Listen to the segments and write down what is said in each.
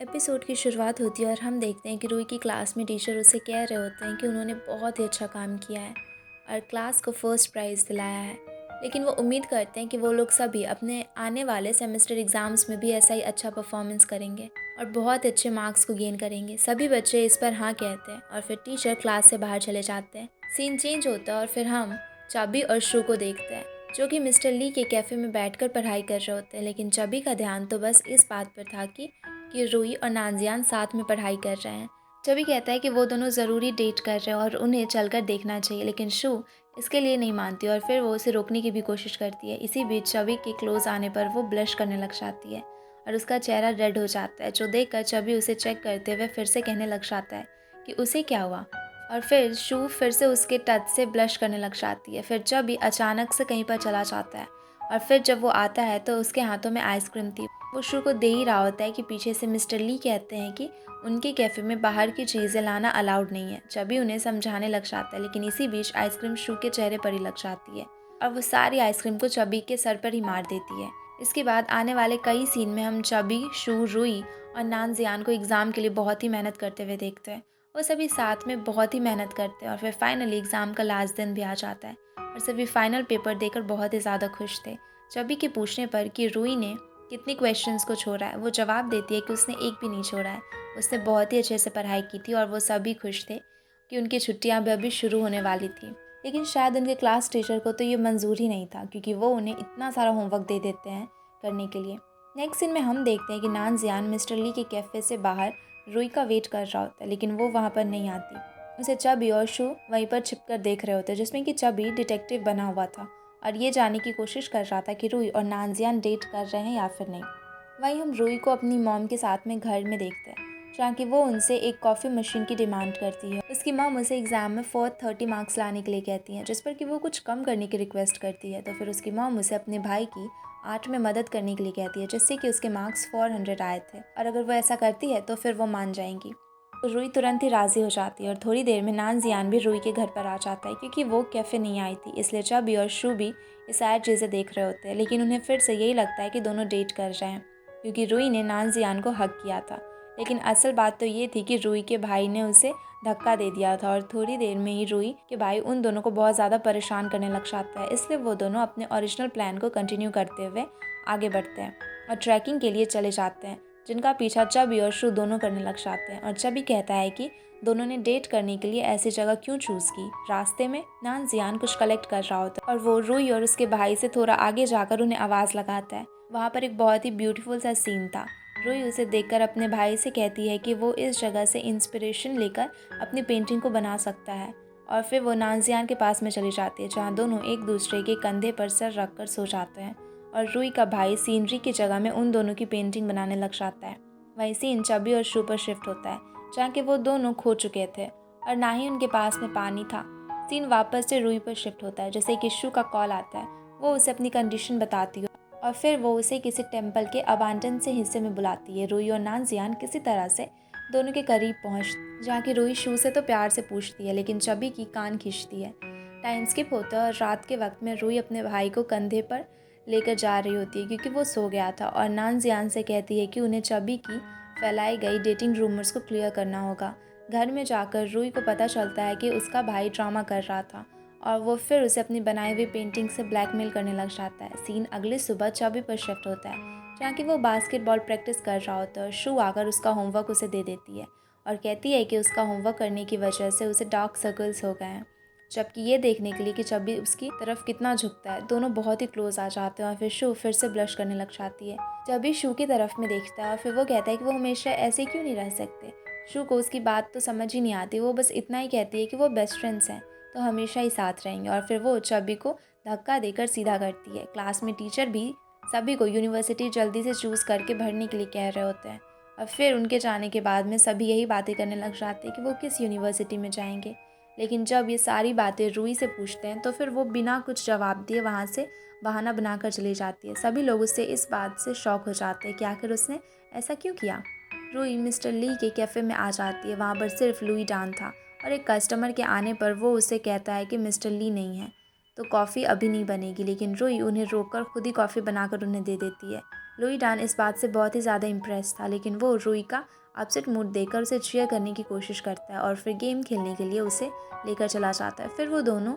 Episode की शुरुआत होती है और हम देखते हैं कि रूही की क्लास में टीचर उसे कह रहे होते हैं कि उन्होंने बहुत ही अच्छा काम किया है और क्लास को फर्स्ट प्राइज़ दिलाया है। लेकिन वो उम्मीद करते हैं कि वो लोग सभी अपने आने वाले सेमेस्टर एग्ज़ाम्स में भी ऐसा ही अच्छा परफॉर्मेंस करेंगे और बहुत अच्छे मार्क्स को गेन करेंगे। सभी बच्चे इस पर हाँ कहते हैं और फिर टीचर क्लास से बाहर चले जाते हैं। सीन चेंज होता है और फिर हम चाबी और शू को देखते हैं जो कि मिस्टर ली के कैफ़े में बैठकर पढ़ाई कर रहे होते हैं। लेकिन चाबी का ध्यान तो बस इस बात पर था कि रूही और नाज़ियान साथ में पढ़ाई कर रहे हैं। चबी कहता है कि वो दोनों ज़रूरी डेट कर रहे हैं और उन्हें चलकर देखना चाहिए, लेकिन शू इसके लिए नहीं मानती और फिर वो उसे रोकने की भी कोशिश करती है। इसी बीच चबी के क्लोज आने पर वो ब्लश करने लग जाती है और उसका चेहरा रेड हो जाता है, जो देखकर चबी उसे चेक करते हुए फिर से कहने लग जाता है कि उसे क्या हुआ। और फिर शू फिर से उसके टच से ब्लश करने लग जाती है। फिर चबी अचानक से कहीं पर चला जाता है और फिर जब वो आता है तो उसके हाथों में आइसक्रीम थी। वो शू को दे ही रहा होता है कि पीछे से मिस्टर ली कहते हैं कि उनके कैफ़े में बाहर की चीज़ें लाना अलाउड नहीं है। चबी उन्हें समझाने लग जाता है, लेकिन इसी बीच आइसक्रीम शू के चेहरे पर ही लग जाती है और वो सारी आइसक्रीम को चबी के सर पर ही मार देती है। इसके बाद आने वाले कई सीन में हम चबी, शू, रुई और नान जियान को एग्ज़ाम के लिए बहुत ही मेहनत करते हुए देखते हैं। वो सभी साथ में बहुत ही मेहनत करते हैं और फिर फाइनली एग्ज़ाम का लास्ट दिन भी आ जाता है और सभी फाइनल पेपर देकर बहुत ही ज़्यादा खुश थे। चबी के पूछने पर कि रुई ने कितनी क्वेश्चंस को छोड़ा है, वो जवाब देती है कि उसने एक भी नहीं छोड़ा है। उसने बहुत ही अच्छे से पढ़ाई की थी और वो सभी खुश थे कि उनकी छुट्टियां भी अभी शुरू होने वाली थी। लेकिन शायद उनके क्लास टीचर को तो ये मंजूर ही नहीं था, क्योंकि वो उन्हें इतना सारा होमवर्क दे देते हैं करने के लिए। नेक्स्ट सीन में हम देखते हैं कि नान जियान मिस्टर ली के कैफ़े से बाहर रुई का वेट कर रहा होता है, लेकिन वो वहाँ पर नहीं आती। उसे चबी और शू वहीं पर छिप कर देख रहे होते हैं, जिसमें कि चबी डिटेक्टिव बना हुआ था और ये जानने की कोशिश कर रहा था कि रूही और नानजियान डेट कर रहे हैं या फिर नहीं। वहीं हम रूही को अपनी मॉम के साथ में घर में देखते हैं, जहाँ कि वो उनसे एक कॉफ़ी मशीन की डिमांड करती है। उसकी मॉम उसे एग्ज़ाम में 430 मार्क्स लाने के लिए कहती हैं, जिस पर कि वो कुछ कम करने की रिक्वेस्ट करती है। तो फिर उसकी मॉम उसे अपने भाई की आर्ट में मदद करने के लिए कहती है, जिससे कि उसके मार्क्स 400 आए थे और अगर वो ऐसा करती है तो फिर वो मान जाएंगी। रूही तुरंत ही राज़ी हो जाती है और थोड़ी देर में नान जियान भी रूही के घर पर आ जाता है, क्योंकि वो कैफ़े नहीं आई थी। इसलिए चबी और शू भी ये सारी चीज़ें देख रहे होते हैं, लेकिन उन्हें फिर से यही लगता है कि दोनों डेट कर रहे हैं, क्योंकि रूही ने नान जियान को हक किया था। लेकिन असल बात तो ये थी कि रूही के भाई ने उसे धक्का दे दिया था और थोड़ी देर में ही रूही के भाई उन दोनों को बहुत ज़्यादा परेशान करने लग जाता है। इसलिए वो दोनों अपने ओरिजिनल प्लान को कंटिन्यू करते हुए आगे बढ़ते हैं और ट्रैकिंग के लिए चले जाते हैं, जिनका पीछा चबी और शू दोनों करने लग जाते हैं। और चबी कहता है कि दोनों ने डेट करने के लिए ऐसी जगह क्यों चूज़ की। रास्ते में नान जियान कुछ कलेक्ट कर रहा होता है और वो रूही और उसके भाई से थोड़ा आगे जाकर उन्हें आवाज़ लगाता है। वहाँ पर एक बहुत ही ब्यूटीफुल सा सीन था। रूही उसे देखकर अपने भाई से कहती है कि वो इस जगह से इंस्पिरेशन लेकर अपनी पेंटिंग को बना सकता है और फिर वो नान जियान के पास में चली जाती है, जहाँ दोनों एक दूसरे के कंधे पर सर रख कर सो जाते हैं और रूही का भाई सीनरी की जगह में उन दोनों की पेंटिंग बनाने लग जाता है। वही सीन चबी और शू पर शिफ्ट होता है, जहाँ के वो दोनों खो चुके थे और ना ही उनके पास में पानी था। सीन वापस से रूही पर शिफ्ट होता है, जैसे कि शू का कॉल आता है। वो उसे अपनी कंडीशन बताती है और फिर वो उसे किसी टेम्पल के अबांडन से हिस्से में बुलाती है। रूही और नानजियान किसी तरह से दोनों के करीब पहुँच, जहाँ की रूही शू से तो प्यार से पूछती है, लेकिन चबी की कान खींचती है। टाइम स्किप होता है और रात के वक्त में रूही अपने भाई को कंधे पर लेकर जा रही होती है, क्योंकि वो सो गया था और नान जियान से कहती है कि उन्हें चबी की फैलाई गई डेटिंग रूमर्स को क्लियर करना होगा। घर में जाकर रूही को पता चलता है कि उसका भाई ड्रामा कर रहा था और वो फिर उसे अपनी बनाई हुई पेंटिंग से ब्लैकमेल करने लग जाता है। सीन अगली सुबह चबी पर शिफ्ट होता है, जहाँ कि वो बास्केटबॉल प्रैक्टिस कर रहा होता है और शू आकर उसका होमवर्क उसे दे देती है और कहती है कि उसका होमवर्क करने की वजह से उसे डार्क सर्कल्स हो गए हैं। जबकि ये देखने के लिए कि चबी उसकी तरफ कितना झुकता है, दोनों बहुत ही क्लोज आ जाते हैं और फिर शू फिर से ब्लश करने लग जाती है। चबी शू की तरफ में देखता है और फिर वो कहता है कि वो हमेशा ऐसे क्यों नहीं रह सकते। शू को उसकी बात तो समझ ही नहीं आती, वो बस इतना ही कहती है कि वो बेस्ट फ्रेंड्स हैं तो हमेशा ही साथ रहेंगे और फिर वो चबी को धक्का देकर सीधा करती है। क्लास में टीचर भी सभी को यूनिवर्सिटी जल्दी से चूज़ करके भरने के लिए कह रहे होते हैं और फिर उनके जाने के बाद में सभी यही बातें करने लग जाते हैं कि वो किस यूनिवर्सिटी में जाएंगे। लेकिन जब ये सारी बातें रूही से पूछते हैं तो फिर वो बिना कुछ जवाब दिए वहाँ से बहाना बनाकर चली जाती है। सभी लोग उससे इस बात से शॉक हो जाते हैं कि आखिर उसने ऐसा क्यों किया। रूही मिस्टर ली के कैफ़े में आ जाती है। वहाँ पर सिर्फ लुई डान था और एक कस्टमर के आने पर वो उसे कहता है कि मिस्टर ली नहीं है तो कॉफ़ी अभी नहीं बनेगी, लेकिन रूही उन्हें रोककर खुद ही कॉफ़ी बनाकर उन्हें दे देती है। लुई डान इस बात से बहुत ही ज़्यादा इम्प्रेस था, लेकिन वो रूई का अपसेट मूड देखकर उसे चीयर करने की कोशिश करता है और फिर गेम खेलने के लिए उसे लेकर चला जाता है। फिर वो दोनों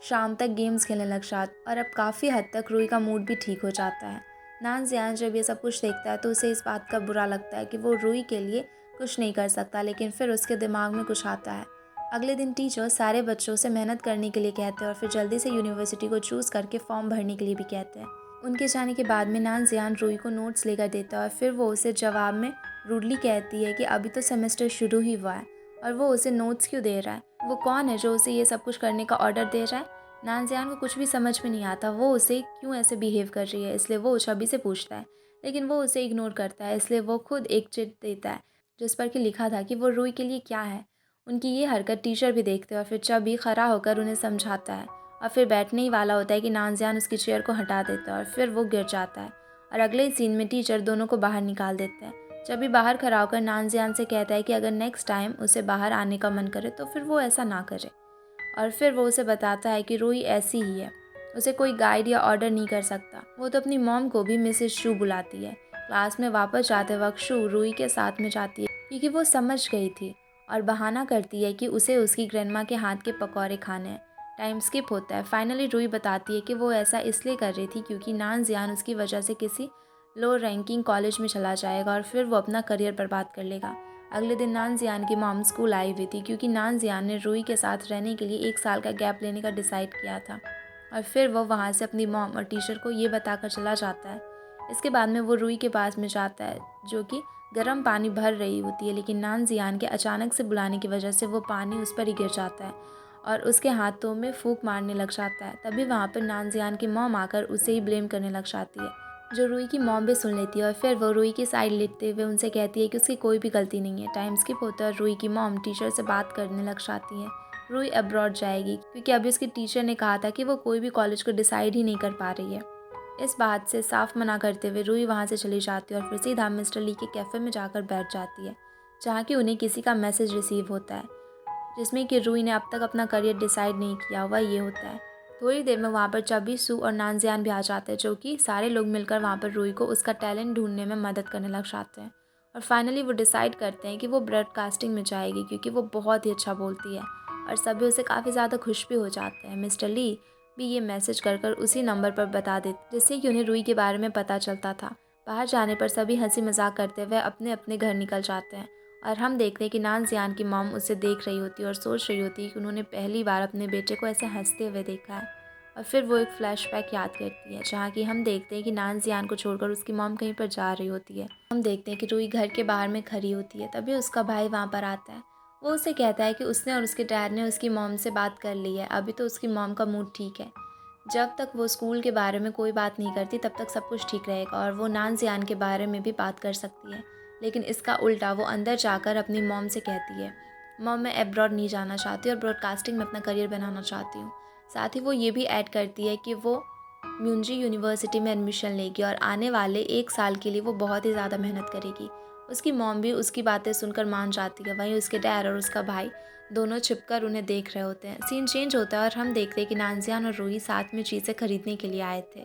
शाम तक गेम्स खेलने लग जाते और अब काफ़ी हद तक रूई का मूड भी ठीक हो जाता है। नान जियान जब ये सब कुछ देखता है तो उसे इस बात का बुरा लगता है कि वो रूई के लिए कुछ नहीं कर सकता, लेकिन फिर उसके दिमाग में कुछ आता है। अगले दिन टीचर सारे बच्चों से मेहनत करने के लिए कहते हैं और फिर जल्दी से यूनिवर्सिटी को चूज़ करके फॉर्म भरने के लिए भी कहते हैं। उनके जाने के बाद में नान जियान रूई को नोट्स लेकर देता है और फिर वो उसे जवाब में रूडली कहती है कि अभी तो सेमेस्टर शुरू ही हुआ है और वो उसे नोट्स क्यों दे रहा है, वो कौन है जो उसे ये सब कुछ करने का ऑर्डर दे रहा है। नान जियान को कुछ भी समझ में नहीं आता वो उसे क्यों ऐसे बिहेव कर रही है, इसलिए वो छवि से पूछता है, लेकिन वो उसे इग्नोर करता है। इसलिए वो खुद एक चिट देता है जिस पर कि लिखा था कि वो रूई के लिए क्या है। उनकी ये हरकत टीचर भी देखते हैं और फिर छवि खड़ा होकर उन्हें समझाता है और फिर बैठने ही वाला होता है कि नानजियान उसकी चेयर को हटा देता है और फिर वो गिर जाता है। और अगले ही सीन में टीचर दोनों को बाहर निकाल देते हैं। जब भी बाहर खड़ा होकर नानजियान से कहता है कि अगर नेक्स्ट टाइम उसे बाहर आने का मन करे तो फिर वो ऐसा ना करे। और फिर वो उसे बताता है कि रूही ऐसी ही है, उसे कोई गाइड या ऑर्डर नहीं कर सकता। वो तो अपनी मॉम को भी मिसेस शू बुलाती है। क्लास में वापस जाते वक्त शू रूही के साथ में जाती है क्योंकि वो समझ गई थी और बहाना करती है कि उसे उसकी ग्रैंडमा के हाथ के पकौड़े खाने हैं। टाइम स्किप होता है। फाइनली रूही बताती है कि वो ऐसा इसलिए कर रही थी क्योंकि नान जियान उसकी वजह से किसी लो रैंकिंग कॉलेज में चला जाएगा और फिर वो अपना करियर बर्बाद कर लेगा। अगले दिन नान जियान की मॉम स्कूल आई हुई थी क्योंकि नान जियान ने रूही के साथ रहने के लिए 1 साल का गैप लेने का डिसाइड किया था और फिर वो वहाँ से अपनी मॉम और टीचर को ये बताकर चला जाता है। इसके बाद में वो रूही के पास में जाता है जो कि गर्म पानी भर रही होती है, लेकिन नान जियान के अचानक से बुलाने की वजह से वो पानी उस पर ही गिर जाता है और उसके हाथों में फूंक मारने लग जाता है। तभी वहाँ पर नान जियान की मॉम आकर उसे ही ब्लेम करने लग जाती है, जो रूही की मॉम भी सुन लेती है और फिर वो रूही की साइड लेते हुए उनसे कहती है कि उसकी कोई भी गलती नहीं है। टाइम स्किप होता है और रूही की मॉम टीचर से बात करने लग जाती है। रूही अब्रॉड जाएगी क्योंकि अभी उसकी टीचर ने कहा था कि वो कोई भी कॉलेज को डिसाइड ही नहीं कर पा रही है। इस बात से साफ मना करते हुए रूही वहाँ से चली जाती है और फिर सीधा मिस्टर ली के कैफ़े में जाकर बैठ जाती है, जहाँ कि उन्हें किसी का मैसेज रिसीव होता है जिसमें कि रूही ने अब तक अपना करियर डिसाइड नहीं किया हुआ ये होता है। थोड़ी देर में वहाँ पर चबी, सू और नानजियान भी आ जाते हैं, जो कि सारे लोग मिलकर वहाँ पर रूही को उसका टैलेंट ढूंढने में मदद करने लग जाते हैं। और फाइनली वो डिसाइड करते हैं कि वो ब्रॉडकास्टिंग में जाएगी क्योंकि वो बहुत ही अच्छा बोलती है और सभी उसे काफ़ी ज़्यादा खुश भी हो जाते हैं। मिस्टर ली भी ये मैसेज कर उसी नंबर पर बता देते जिससे कि उन्हें रूही के बारे में पता चलता था। बाहर जाने पर सभी हंसी मजाक करते हुए अपने अपने घर निकल जाते हैं और हम देखते हैं कि नान जियान की मॉम उसे देख रही होती है और सोच रही होती है कि उन्होंने पहली बार अपने बेटे को ऐसे हंसते हुए देखा है। और फिर वो एक फ्लैशबैक याद करती है जहाँ कि हम देखते हैं कि नान जियान को छोड़कर उसकी मॉम कहीं पर जा रही होती है। हम देखते हैं कि रूही घर के बाहर में खड़ी होती है, तभी उसका भाई वहाँ पर आता है। वो उसे कहता है कि उसने और उसके डैड ने उसकी मॉम से बात कर ली है, अभी तो उसकी मॉम का मूड ठीक है। जब तक वो स्कूल के बारे में कोई बात नहीं करती तब तक सब कुछ ठीक रहेगा और वो नान जियान के बारे में भी बात कर सकती है। लेकिन इसका उल्टा वो अंदर जाकर अपनी मॉम से कहती है, मॉम मैं एब्रॉड नहीं जाना चाहती और ब्रॉडकास्टिंग में अपना करियर बनाना चाहती हूँ। साथ ही वो ये भी ऐड करती है कि वो म्यूनजी यूनिवर्सिटी में एडमिशन लेगी और आने वाले 1 साल के लिए वो बहुत ही ज़्यादा मेहनत करेगी। उसकी मॉम भी उसकी बातें सुनकर मान जाती है। वहीं उसके डैड और उसका भाई दोनों छिपकर उन्हें देख रहे होते हैं। सीन चेंज होता है और हम देखते हैं कि नानजियान और रूही साथ में चीज़ें खरीदने के लिए आए थे,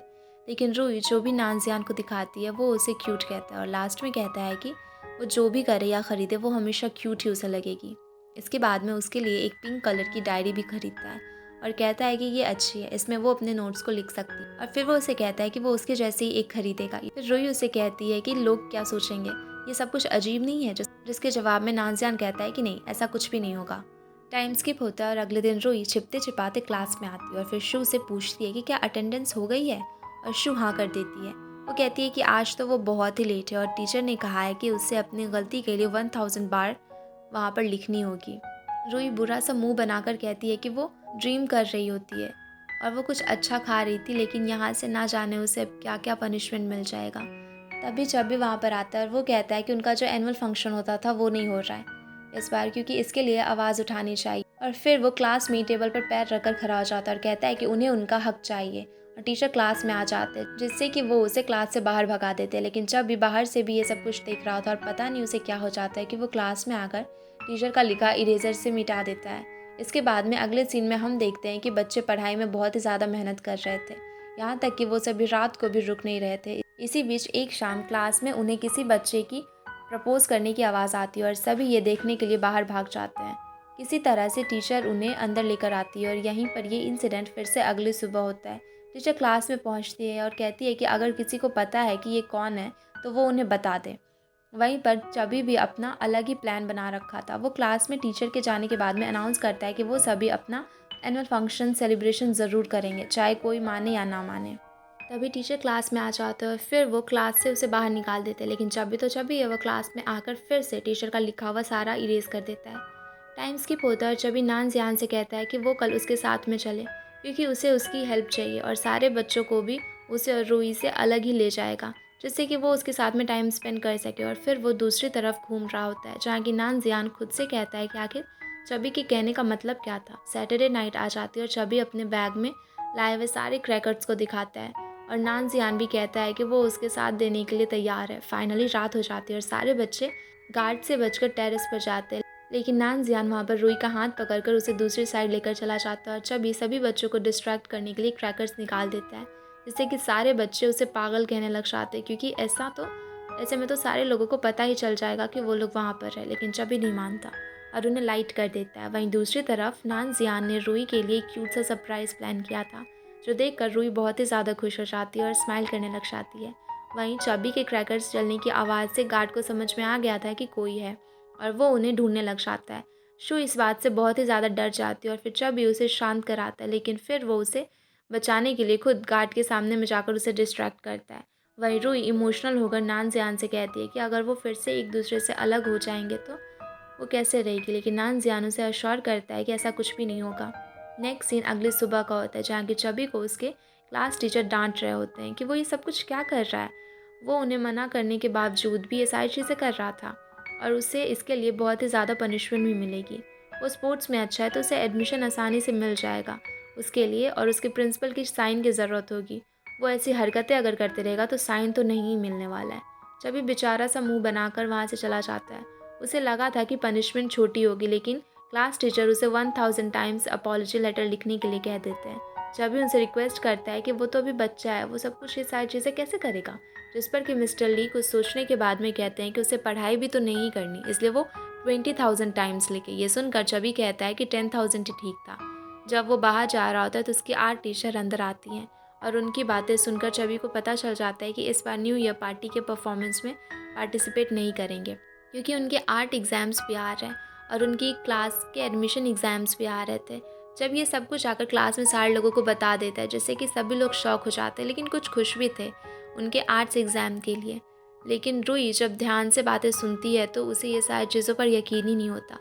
लेकिन रूही जो भी नानजियान को दिखाती है वो उसे क्यूट कहता है और लास्ट में कहता है कि वो जो भी करे या ख़रीदे वो हमेशा क्यूट ही उसे लगेगी। इसके बाद में उसके लिए एक पिंक कलर की डायरी भी खरीदता है और कहता है कि ये अच्छी है, इसमें वो अपने नोट्स को लिख सकती है। और फिर वो उसे कहता है कि वो उसके जैसे ही एक खरीदेगा। फिर रूही उसे कहती है कि लोग क्या सोचेंगे, ये सब कुछ अजीब नहीं है। जिसके जवाब में नानजियान कहता है कि नहीं, ऐसा कुछ भी नहीं होगा। टाइम स्किप होता है और अगले दिन रूही छिपते छिपाते क्लास में आती है और फिर शू से पूछती है कि क्या अटेंडेंस हो गई है, और शू हाँ कर देती है। वो कहती है कि आज तो वो बहुत ही लेट है और टीचर ने कहा है कि उससे अपनी गलती के लिए 1000 बार वहाँ पर लिखनी होगी। रूही बुरा सा मुंह बनाकर कहती है कि वो ड्रीम कर रही होती है और वो कुछ अच्छा खा रही थी, लेकिन यहाँ से ना जाने उसे क्या क्या पनिशमेंट मिल जाएगा। तभी जब भी वहाँ पर आता है और वो कहता है कि उनका जो एनुअल फंक्शन होता था वो नहीं हो रहा है इस बार, क्योंकि इसके लिए आवाज़ उठानी चाहिए। और फिर वो क्लास में टेबल पर पैर रखकर खड़ा हो जाता है और कहता है कि उन्हें उनका हक चाहिए। और टीचर क्लास में आ जाते हैं जिससे कि वो उसे क्लास से बाहर भगा देते हैं। लेकिन जब भी बाहर से भी ये सब कुछ देख रहा होता है और पता नहीं उसे क्या हो जाता है कि वो क्लास में आकर टीचर का लिखा इरेजर से मिटा देता है। इसके बाद में अगले सीन में हम देखते हैं कि बच्चे पढ़ाई में बहुत ही ज़्यादा मेहनत कर रहे थे, यहाँ तक कि वो सभी रात को भी रुक नहीं रहे थे। इसी बीच एक शाम क्लास में उन्हें किसी बच्चे की प्रपोज़ करने की आवाज़ आती है और सभी ये देखने के लिए बाहर भाग जाते हैं। किसी तरह से टीचर उन्हें अंदर लेकर आती है और यहीं पर ये इंसिडेंट फिर से अगली सुबह होता है। टीचर क्लास में पहुंचती है और कहती है कि अगर किसी को पता है कि ये कौन है तो वो उन्हें बता दे। वहीं पर चबी भी अपना अलग ही प्लान बना रखा था। वो क्लास में टीचर के जाने के बाद में अनाउंस करता है कि वो सभी अपना एनुअल फंक्शन सेलिब्रेशन ज़रूर करेंगे, चाहे कोई माने या ना माने। तभी टीचर क्लास में आ जाते हैं और फिर वो क्लास से उसे बाहर निकाल देते हैं, लेकिन चबी तो चबी है, वो क्लास में आकर फिर से टीचर का लिखा हुआ सारा इरेज कर देता है। टाइम स्किप होता है और चबी नान जियान से कहता है कि वो कल उसके साथ में चले, क्योंकि उसे उसकी हेल्प चाहिए और सारे बच्चों को भी उसे और रूही से अलग ही ले जाएगा, जिससे कि वो उसके साथ में टाइम स्पेंड कर सके। और फिर वो दूसरी तरफ घूम रहा होता है, जहाँ की नान जियान खुद से कहता है कि आखिर चबी के कहने का मतलब क्या था। सैटरडे नाइट आ जाती है और चबी अपने बैग में लाए हुए सारे क्रैकर्स को दिखाता है और नान जियान भी कहता है कि वो उसके साथ देने के लिए तैयार है। फाइनली रात हो जाती है और सारे बच्चे गार्ड से बचकर टेरेस पर जाते हैं, लेकिन नान जियान वहाँ पर रूही का हाथ पकड़कर उसे दूसरी साइड लेकर चला जाता है और चबी सभी बच्चों को डिस्ट्रैक्ट करने के लिए क्रैकर्स निकाल देता है, जिससे कि सारे बच्चे उसे पागल कहने लग जाते हैं, क्योंकि ऐसे में तो सारे लोगों को पता ही चल जाएगा कि वो लोग वहाँ पर है। लेकिन चबी नहीं मानता और उन्हें लाइट कर देता है। वहीं दूसरी तरफ नान जियान ने रूही के लिए एक क्यूट सा सरप्राइज़ प्लान किया था, जो देखकर रूही बहुत ही ज़्यादा खुश हो जाती है और स्माइल करने लग जाती है। वहीं चबी के क्रैकर्स जलने की आवाज़ से गार्ड को समझ में आ गया था कि कोई है और वो उन्हें ढूंढने लग जाता है। शू इस बात से बहुत ही ज़्यादा डर जाती है और फिर चबी उसे शांत कराता है, लेकिन फिर वो उसे बचाने के लिए खुद गार्ड के सामने में जाकर उसे डिस्ट्रैक्ट करता है। वहीं रूही इमोशनल होकर नान जियान से कहती है कि अगर वो फिर से एक दूसरे से अलग हो जाएंगे तो वो कैसे रहेगी, लेकिन नान जियान उसे अश्योर करता है कि ऐसा कुछ भी नहीं होगा। नेक्स्ट सीन अगली सुबह का होता है, जहाँ की चबी को उसके क्लास टीचर डांट रहे होते हैं कि वो ये सब कुछ क्या कर रहा है। वो उन्हें मना करने के बावजूद भी ये सारी चीज़ें कर रहा था और उसे इसके लिए बहुत ही ज़्यादा पनिशमेंट भी मिलेगी। वो स्पोर्ट्स में अच्छा है तो उसे एडमिशन आसानी से मिल जाएगा उसके लिए, और उसके प्रिंसिपल की साइन की ज़रूरत होगी। वो ऐसी हरकतें अगर करते रहेगा तो साइन तो नहीं मिलने वाला है। चबी बेचारा सा मुंह बनाकर वहाँ से चला जाता है। उसे लगा था कि पनिशमेंट छोटी होगी, लेकिन क्लास टीचर उसे 1000 टाइम्स अपॉलजी लेटर लिखने के लिए कह देते हैं। जब उनसे रिक्वेस्ट करता है कि वो तो अभी बच्चा है, वो सब कुछ ये सारी चीज़ें कैसे करेगा, जिस पर कि मिस्टर ली कुछ सोचने के बाद में कहते हैं कि उसे पढ़ाई भी तो नहीं करनी, इसलिए वो 20,000 टाइम्स लिखे। ये सुनकर चबी कहता है कि 10,000 ही ठीक था। जब वो बाहर जा रहा होता है तो उसकी आर्ट टीचर अंदर आती हैं और उनकी बातें सुनकर चबी को पता चल जाता है कि इस बार न्यू ईयर पार्टी के परफॉर्मेंस में पार्टिसिपेट नहीं करेंगे, क्योंकि उनके आर्ट एग्ज़ाम्स भी आ रहे हैं और उनकी क्लास के एडमिशन एग्ज़ाम्स भी आ रहे थे। जब ये सब कुछ आकर क्लास में सारे लोगों को बता देता है, जिससे कि सभी लोग शॉक हो जाते हैं, लेकिन कुछ खुश भी थे उनके आर्ट्स एग्ज़ाम के लिए। लेकिन रूही जब ध्यान से बातें सुनती है तो उसे ये सारी चीज़ों पर यकीन ही नहीं होता।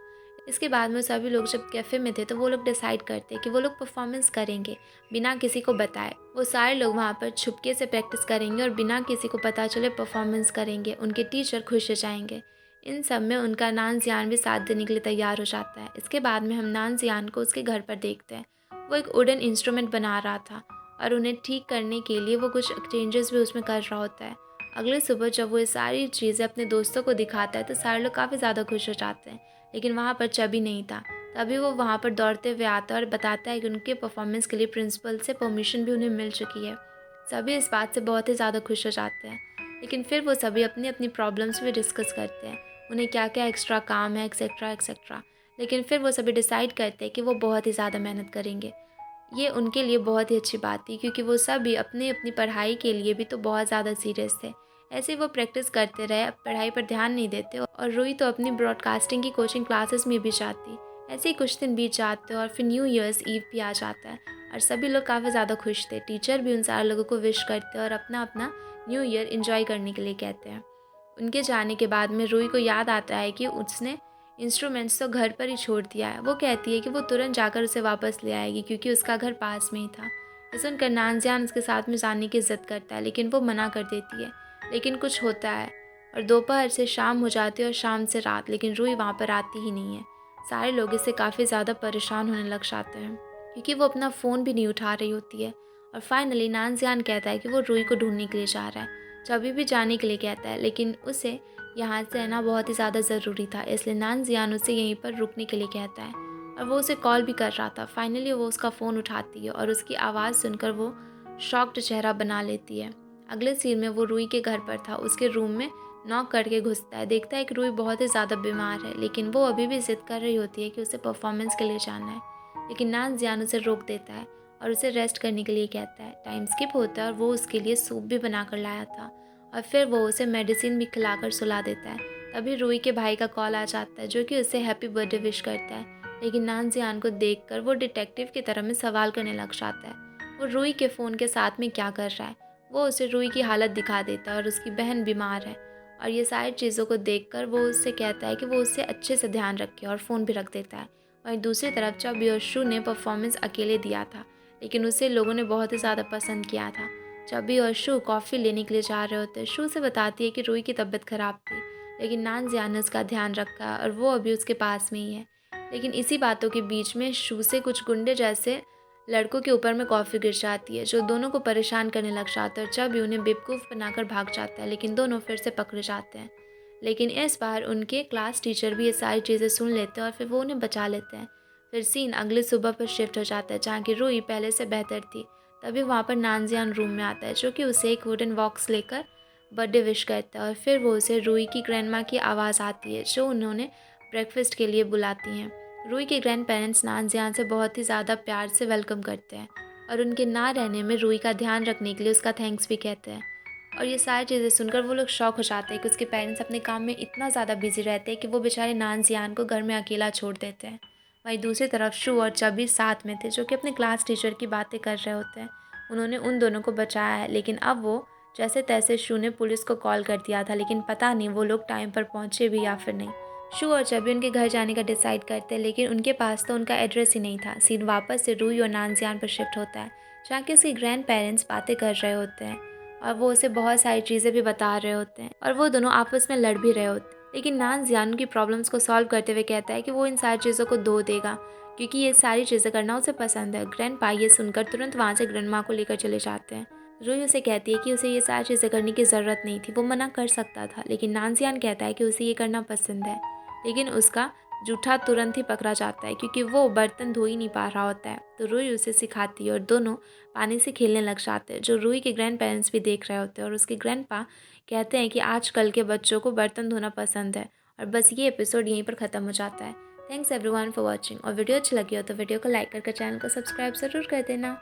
इसके बाद में सभी लोग जब कैफ़े में थे तो वो लोग डिसाइड करते हैं कि वो लोग परफॉर्मेंस करेंगे बिना किसी को बताए। वो सारे लोग वहाँ पर छुपके से प्रैक्टिस करेंगे और बिना किसी को पता चले परफॉर्मेंस करेंगे। उनके टीचर खुश हो जाएंगे। इन सब में उनका नान जियान भी साथ देने के लिए तैयार हो जाता है। इसके बाद में हम नान जियान को उसके घर पर देखते हैं। वो एक वुडन इंस्ट्रूमेंट बना रहा था और उन्हें ठीक करने के लिए वो कुछ चेंजेस भी उसमें कर रहा होता है। अगली सुबह जब वो ये सारी चीज़ें अपने दोस्तों को दिखाता है तो सारे लोग काफ़ी ज़्यादा खुश हो जाते हैं, लेकिन वहाँ पर चबी नहीं था। तभी वो वहाँ पर दौड़ते हुए आता है और बताता है कि उनके परफॉर्मेंस के लिए प्रिंसिपल से परमिशन भी उन्हें मिल चुकी है। सभी इस बात से बहुत ही ज़्यादा खुश हो जाते हैं, लेकिन फिर वो सभी अपनी अपनी प्रॉब्लम्स भी डिस्कस करते हैं, उन्हें क्या क्या एक्स्ट्रा काम है, एक्सेट्रा एक्सेट्रा। लेकिन फिर वो सभी डिसाइड करते हैं कि वो बहुत ही ज़्यादा मेहनत करेंगे। ये उनके लिए बहुत ही अच्छी बात थी, क्योंकि वो सभी अपनी अपनी पढ़ाई के लिए भी तो बहुत ज़्यादा सीरियस थे। ऐसे वो प्रैक्टिस करते रहे, अब पढ़ाई पर ध्यान नहीं देते और रूही तो अपनी ब्रॉडकास्टिंग की कोचिंग क्लासेस में भी जाती। ऐसे ही कुछ दिन बीत जाते और फिर न्यू ईयर्स ईव भी आ जाता है और सभी लोग काफ़ी ज़्यादा खुश थे। टीचर भी उन सारे लोगों को विश करते और अपना अपना न्यू ईयर इंजॉय करने के लिए कहते हैं। उनके जाने के बाद में रूही को याद आता है कि उसने इंस्ट्रूमेंट्स तो घर पर ही छोड़ दिया है। वो कहती है कि वो तुरंत जाकर उसे वापस ले आएगी, क्योंकि उसका घर पास में ही था। ये सुनकर नानजियान उसके साथ में जाने की ज़िद करता है, लेकिन वो मना कर देती है। लेकिन कुछ होता है और दोपहर से शाम हो जाती है और शाम से रात, लेकिन रूही वहाँ पर आती ही नहीं है। सारे लोग इससे काफ़ी ज़्यादा परेशान होने लग जाते हैं, क्योंकि वो अपना फ़ोन भी नहीं उठा रही होती है। और फाइनली नानजियान कहता है कि वो रूही को ढूंढने के लिए जा रहा है। चबी भी जाने के लिए कहता है, लेकिन उसे यहाँ से आना बहुत ही ज़्यादा ज़रूरी था, इसलिए नान जियान उसे यहीं पर रुकने के लिए कहता है और वो उसे कॉल भी कर रहा था। फाइनली वो उसका फ़ोन उठाती है और उसकी आवाज़ सुनकर वो शॉक्ड चेहरा बना लेती है अगले सीन में वो रूही के घर पर था। उसके रूम में नॉक करके घुसता है, देखता है कि रूही बहुत ही ज़्यादा बीमार है, लेकिन वो अभी भी ज़िद कर रही होती है कि उसे परफॉर्मेंस के लिए जाना है। लेकिन नान जियान उसे रोक देता है और उसे रेस्ट करने के लिए कहता है। टाइम स्किप होता है और वो उसके लिए सूप भी बना कर लाया था और फिर वो उसे मेडिसिन भी खिलाकर सुला देता है। तभी रूही के भाई का कॉल आ जाता है, जो कि उसे हैप्पी बर्थडे विश करता है। लेकिन नान जियान को देखकर वो डिटेक्टिव की तरह में सवाल करने लग जाता है, वो रूही के फ़ोन के साथ में क्या कर रहा है। वो उसे रूही की हालत दिखा देता है और उसकी बहन बीमार है, और ये सारी चीज़ों को देखकर वो उससे कहता है कि वो उससे अच्छे से ध्यान रखे, और फ़ोन भी रख देता है। वहीं दूसरी तरफ जब यशु ने परफॉर्मेंस अकेले दिया था, लेकिन उसे लोगों ने बहुत ही ज़्यादा पसंद किया था। जब भी यशु कॉफ़ी लेने के लिए जा रहे होते हैं, शू से बताती है कि रूही की तबीयत खराब थी, लेकिन नान जियान ने उसका ध्यान रखा और वो अभी उसके पास में ही है। लेकिन इसी बातों के बीच में शू से कुछ गुंडे जैसे लड़कों के ऊपर में कॉफ़ी गिर जाती है, जो दोनों को परेशान करने लग जाता है और जब भी उन्हें बेवकूफ़ बनाकर भाग जाता है, लेकिन दोनों फिर से पकड़े जाते हैं। लेकिन इस बार उनके क्लास टीचर भी ये सारी चीज़ें सुन लेते हैं और फिर वो उन्हें बचा लेते हैं। फिर सीन अगली सुबह पर शिफ्ट हो जाता है, जहाँ की रूही पहले से बेहतर थी। तभी वहाँ पर नानजियान रूम में आता है, जो कि उसे एक वुडन बॉक्स लेकर बर्थडे विश करता है, और फिर वो उसे रूही की ग्रैंडमा की आवाज़ आती है, जो उन्होंने ब्रेकफास्ट के लिए बुलाती हैं। रूही के ग्रैंड पेरेंट्स नानजियान से बहुत ही ज़्यादा प्यार से वेलकम करते हैं और उनके ना रहने में रूही का ध्यान रखने के लिए उसका थैंक्स भी कहते हैं। और ये सारी चीज़ें सुनकर वो लोग शॉक हो जाते हैं कि उसके पेरेंट्स अपने काम में इतना ज़्यादा बिजी रहते हैं कि वो बेचारे नानजियान को घर में अकेला छोड़ देते हैं। वहीं दूसरी तरफ शू और चबी साथ में थे, जो कि अपने क्लास टीचर की बातें कर रहे होते हैं। उन्होंने उन दोनों को बचाया है, लेकिन अब वो जैसे तैसे शू ने पुलिस को कॉल कर दिया था, लेकिन पता नहीं वो लोग टाइम पर पहुँचे भी या फिर नहीं। शू और चबी उनके घर जाने का डिसाइड करते हैं, लेकिन उनके पास तो उनका एड्रेस ही नहीं था। सीन वापस से रूही और नानजियान पर शिफ्ट होता है, जहाँ के उसके ग्रैंड पेरेंट्स बातें कर रहे होते हैं और वो उसे बहुत सारी चीज़ें भी बता रहे होते हैं और वो दोनों आपस में लड़ भी रहे होते हैं। लेकिन नानजियान उनकी प्रॉब्लम्स को सॉल्व करते हुए कहता है कि वो इन सारी चीज़ों को धो देगा, क्योंकि ये सारी चीज़ें करना उसे पसंद है। ग्रैंड पा ये सुनकर तुरंत वहाँ से ग्रैंड माँ को लेकर चले जाते हैं। रूही उसे कहती है कि उसे ये सारी चीज़ें करने की ज़रूरत नहीं थी, वो मना कर सकता था, लेकिन नानजियान कहता है कि उसे ये करना पसंद है। लेकिन उसका जूठा तुरंत ही पकड़ा जाता है, क्योंकि वो बर्तन धो ही नहीं पा रहा होता है। तो रूही उसे सिखाती है और दोनों पानी से खेलने लग जाते हैं, जो रूही के ग्रैंड पेरेंट्स भी देख रहे होते हैं, और उसके ग्रैंडपा कहते हैं कि आजकल के बच्चों को बर्तन धोना पसंद है। और बस ये एपिसोड यहीं पर ख़त्म हो जाता है। थैंक्स एवरीवन फॉर वॉचिंग, और वीडियो अच्छी लगी हो तो वीडियो को लाइक करके चैनल को सब्सक्राइब ज़रूर कर देना।